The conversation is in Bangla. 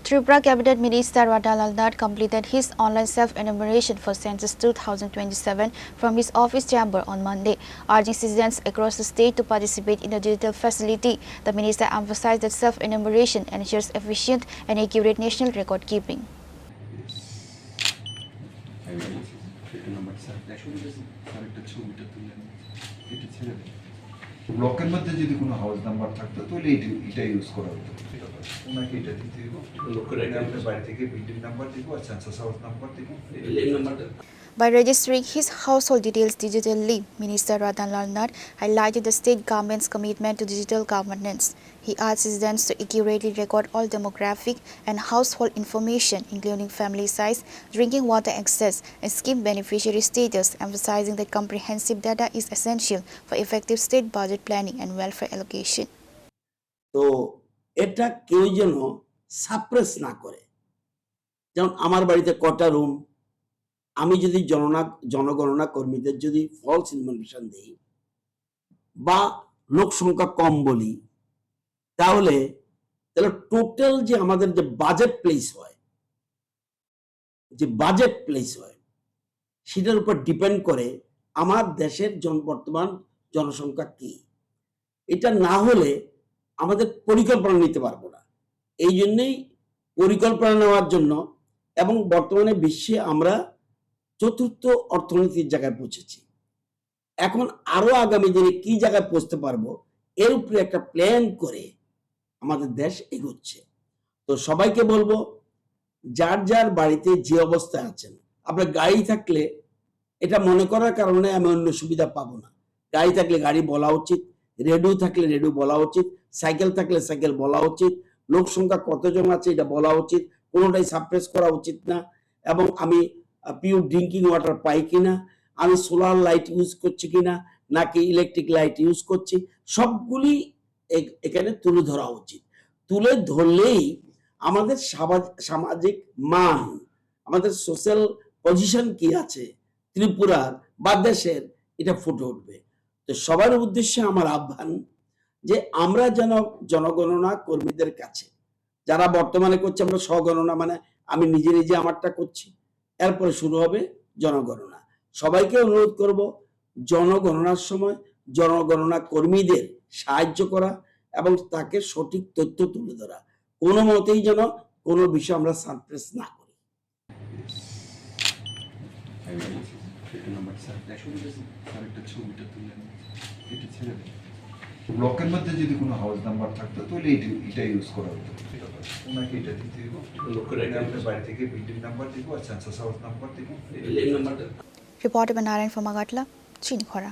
Tripura Cabinet Minister Radhalal Nath completed his online self-enumeration for Census 2027 from his office chamber on Monday, urging citizens across the state to participate in the digital facility. The minister emphasized that self-enumeration ensures efficient and accurate national record keeping. ব্লকের মধ্যে যদি কোনো হাউস নাম্বার থাকতো তাহলে এটা ইউজ করা হতো ওনাকে এটা দিতে দিব লোকের বাড়ি থেকে বিল্ডিং নাম্বার দিব আর সেন্সাস হাউস নাম্বার দিব এই নাম্বারটা By registering his household details digitally, Minister Radhalal Nath highlighted the state government's commitment to digital governance. He asked citizens to accurately record all demographic and household information, including family size, drinking water access, and scheme beneficiary status, emphasizing that comprehensive data is essential for effective state budget planning and welfare allocation. তো এটা কেউ যেন সাপ্রেস না করে, যেমন আমার বাড়িতে কটা রুম, আমি যদি জনগণনা কর্মীদের যদি ফলস ইনফরমেশন দেই বা লোক সংখ্যা কম বলি, তাহলে টোটাল যে আমাদের যে বাজেট প্লেস হয় সেটার উপর ডিপেন্ড করে আমার দেশের বর্তমান জনসংখ্যা কি। এটা না হলে আমাদের পরিকল্পনা নিতে পারবো না। এই জন্যই পরিকল্পনা নেওয়ার জন্য এবং বর্তমানে বিশ্বে আমরা চতুর্থ অর্থনীতির জায়গায় পৌঁছেছি। এখন আরো আগামী দিনে কি জায়গায় পৌঁছতে পারবো এর উপরে একটা প্ল্যান করে আমাদের দেশ এগোচ্ছে। তো সবাইকে বলবো, যার যার বাড়িতে যে অবস্থায় আছেন, আপনার গাড়ি থাকলে এটা মনে করার কারণে আমি অন্য সুবিধা পাবো না। গাড়ি থাকলে গাড়ি বলা উচিত, রেডিও থাকলে রেডিও বলা উচিত, সাইকেল থাকলে সাইকেল বলা উচিত, লোক সংখ্যা কতজন আছে এটা বলা উচিত, কোনোটাই সাপ্রেস করা উচিত না। এবং আমি পিওর ড্রিঙ্কিং ওয়াটার পাই কিনা, আমি সোলার লাইট ইউজ করছি কিনা নাকি ইলেকট্রিক লাইট ইউজ করছি, সবগুলি এখানে তুলে ধরা উচিত। তুলে ধরলেই আমাদের সামাজিক মান, আমাদের সোশ্যাল পজিশন কি আছে ত্রিপুরার বা দেশের, এটা ফুটে উঠবে। তো সবার উদ্দেশ্যে আমার আহ্বান যে আমরা যেন জনগণনা কর্মীদের কাছে, যারা বর্তমানে করছে, আমরা স্বগণনা মানে আমি নিজে নিজে আমারটা করছি, এরপরে শুরু হবে জনগণনা। সবাইকে অনুরোধ করব জনগণনার সময় জনগণনা কর্মীদের সাহায্য করা এবং তাকে সঠিক তথ্য তুলে ধরা। কোনো মতেই যেন কোনো বিষয় আমরা সারপ্রেস না করি। ব্লকের মধ্যে যদি কোনো হাউস নাম্বার থাকতো তাহলে এটা ইউজ করা হতো ওনাকে এটা দিতে দিব লোকের বাড়ি থেকে বিল্ডিং নাম্বার দিব আর সেন্সাস হাউস নাম্বার দিব এই নাম্বারটা। Reported by Narayan from Agatla, Chinikhora.